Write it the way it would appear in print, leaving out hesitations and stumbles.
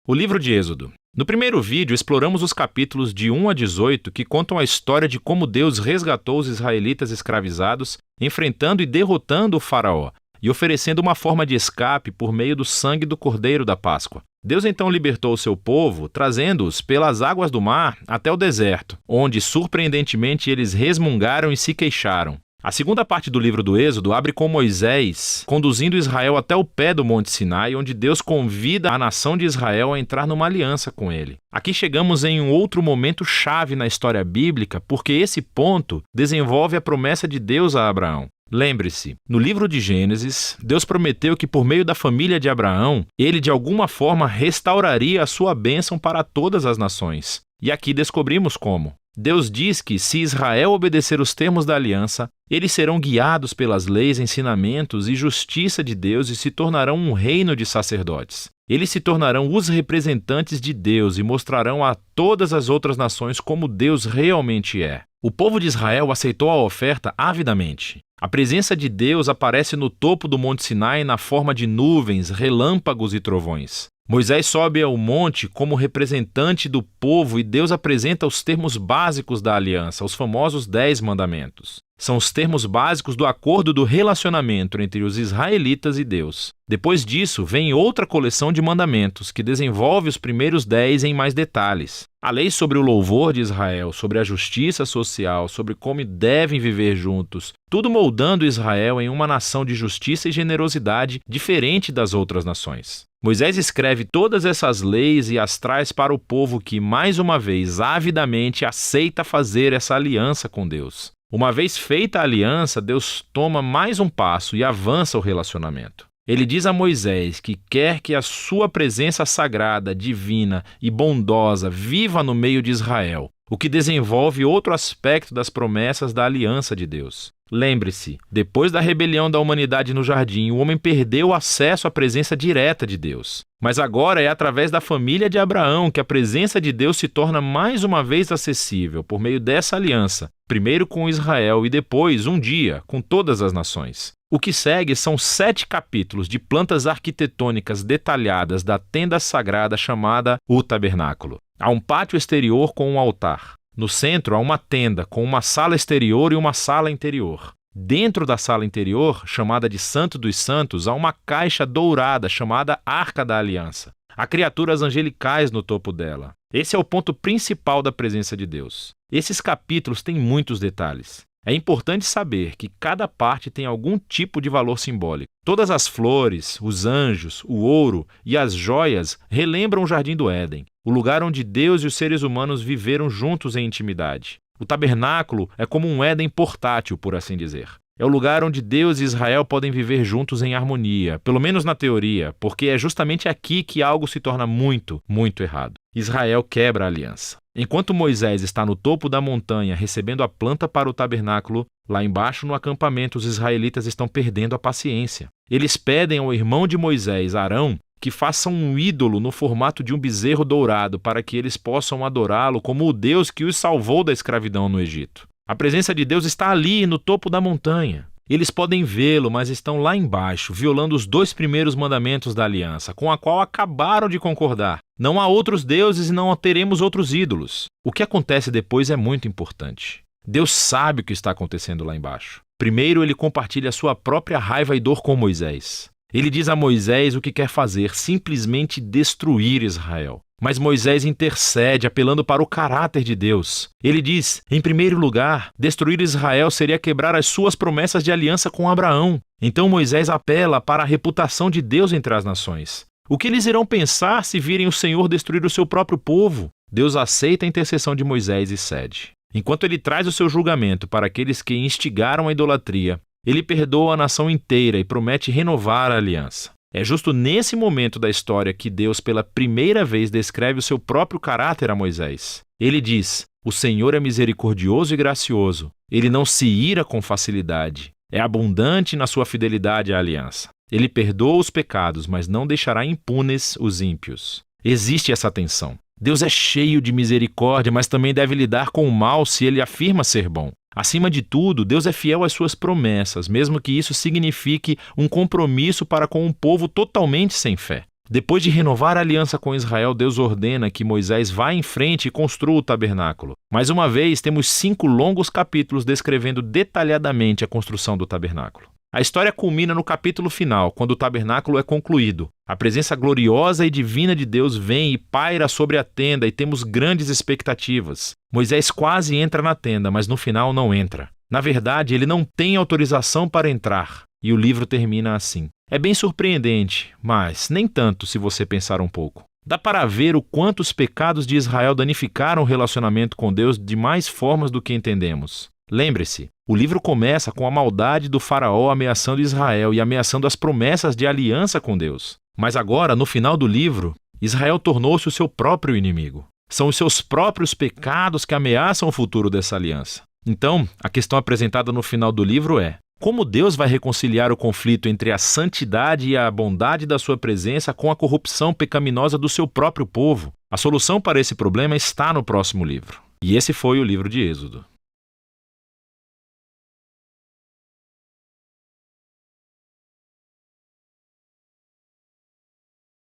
O livro de Êxodo. No primeiro vídeo, exploramos os capítulos de 1 a 18 que contam a história de como Deus resgatou os israelitas escravizados, enfrentando e derrotando o faraó e oferecendo uma forma de escape por meio do sangue do Cordeiro da Páscoa. Deus então libertou o seu povo, trazendo-os pelas águas do mar até o deserto, onde, surpreendentemente, eles resmungaram e se queixaram. A segunda parte do livro do Êxodo abre com Moisés conduzindo Israel até o pé do Monte Sinai, onde Deus convida a nação de Israel a entrar numa aliança com ele. Aqui chegamos em um outro momento chave na história bíblica, porque esse ponto desenvolve a promessa de Deus a Abraão. Lembre-se, no livro de Gênesis, Deus prometeu que por meio da família de Abraão, ele de alguma forma restauraria a sua bênção para todas as nações. E aqui descobrimos como. Deus diz que, se Israel obedecer os termos da aliança, eles serão guiados pelas leis, ensinamentos e justiça de Deus e se tornarão um reino de sacerdotes. Eles se tornarão os representantes de Deus e mostrarão a todas as outras nações como Deus realmente é. O povo de Israel aceitou a oferta avidamente. A presença de Deus aparece no topo do Monte Sinai na forma de nuvens, relâmpagos e trovões. Moisés sobe ao monte como representante do povo e Deus apresenta os termos básicos da aliança, os famosos 10 mandamentos. São os termos básicos do acordo do relacionamento entre os israelitas e Deus. Depois disso, vem outra coleção de mandamentos que desenvolve os primeiros 10 em mais detalhes. A lei sobre o louvor de Israel, sobre a justiça social, sobre como devem viver juntos, tudo moldando Israel em uma nação de justiça e generosidade diferente das outras nações. Moisés escreve todas essas leis e as traz para o povo que, mais uma vez, avidamente aceita fazer essa aliança com Deus. Uma vez feita a aliança, Deus toma mais um passo e avança o relacionamento. Ele diz a Moisés que quer que a sua presença sagrada, divina e bondosa viva no meio de Israel, o que desenvolve outro aspecto das promessas da aliança de Deus. Lembre-se, depois da rebelião da humanidade no jardim, o homem perdeu o acesso à presença direta de Deus. Mas agora é através da família de Abraão que a presença de Deus se torna mais uma vez acessível por meio dessa aliança, primeiro com Israel e depois, um dia, com todas as nações. O que segue são 7 capítulos de plantas arquitetônicas detalhadas da tenda sagrada chamada o tabernáculo. Há um pátio exterior com um altar. No centro há uma tenda com uma sala exterior e uma sala interior. Dentro da sala interior, chamada de Santo dos Santos, há uma caixa dourada chamada Arca da Aliança. Há criaturas angelicais no topo dela. Esse é o ponto principal da presença de Deus. Esses capítulos têm muitos detalhes. É importante saber que cada parte tem algum tipo de valor simbólico. Todas as flores, os anjos, o ouro e as joias relembram o Jardim do Éden, o lugar onde Deus e os seres humanos viveram juntos em intimidade. O tabernáculo é como um Éden portátil, por assim dizer. É o lugar onde Deus e Israel podem viver juntos em harmonia, pelo menos na teoria, porque é justamente aqui que algo se torna muito, muito errado. Israel quebra a aliança. Enquanto Moisés está no topo da montanha recebendo a planta para o tabernáculo, lá embaixo no acampamento os israelitas estão perdendo a paciência. Eles pedem ao irmão de Moisés, Arão, que faça um ídolo no formato de um bezerro dourado para que eles possam adorá-lo como o Deus que os salvou da escravidão no Egito. A presença de Deus está ali, no topo da montanha. Eles podem vê-lo, mas estão lá embaixo, violando os 2 primeiros mandamentos da aliança, com a qual acabaram de concordar. Não há outros deuses e não teremos outros ídolos. O que acontece depois é muito importante. Deus sabe o que está acontecendo lá embaixo. Primeiro, ele compartilha sua própria raiva e dor com Moisés. Ele diz a Moisés o que quer fazer, simplesmente destruir Israel. Mas Moisés intercede, apelando para o caráter de Deus. Ele diz, em primeiro lugar, destruir Israel seria quebrar as suas promessas de aliança com Abraão. Então Moisés apela para a reputação de Deus entre as nações. O que eles irão pensar se virem o Senhor destruir o seu próprio povo? Deus aceita a intercessão de Moisés e cede. Enquanto ele traz o seu julgamento para aqueles que instigaram a idolatria, ele perdoa a nação inteira e promete renovar a aliança. É justo nesse momento da história que Deus pela primeira vez descreve o seu próprio caráter a Moisés. Ele diz, o Senhor é misericordioso e gracioso. Ele não se ira com facilidade. É abundante na sua fidelidade à aliança. Ele perdoa os pecados, mas não deixará impunes os ímpios. Existe essa tensão. Deus é cheio de misericórdia, mas também deve lidar com o mal se ele afirma ser bom. Acima de tudo, Deus é fiel às suas promessas, mesmo que isso signifique um compromisso para com um povo totalmente sem fé. Depois de renovar a aliança com Israel, Deus ordena que Moisés vá em frente e construa o tabernáculo. Mais uma vez, temos 5 longos capítulos descrevendo detalhadamente a construção do tabernáculo. A história culmina no capítulo final, quando o tabernáculo é concluído. A presença gloriosa e divina de Deus vem e paira sobre a tenda e temos grandes expectativas. Moisés quase entra na tenda, mas no final não entra. Na verdade, ele não tem autorização para entrar. E o livro termina assim. É bem surpreendente, mas nem tanto se você pensar um pouco. Dá para ver o quanto os pecados de Israel danificaram o relacionamento com Deus de mais formas do que entendemos. Lembre-se, o livro começa com a maldade do faraó ameaçando Israel e ameaçando as promessas de aliança com Deus. Mas agora, no final do livro, Israel tornou-se o seu próprio inimigo. São os seus próprios pecados que ameaçam o futuro dessa aliança. Então, a questão apresentada no final do livro é: como Deus vai reconciliar o conflito entre a santidade e a bondade da sua presença com a corrupção pecaminosa do seu próprio povo? A solução para esse problema está no próximo livro. E esse foi o livro de Êxodo.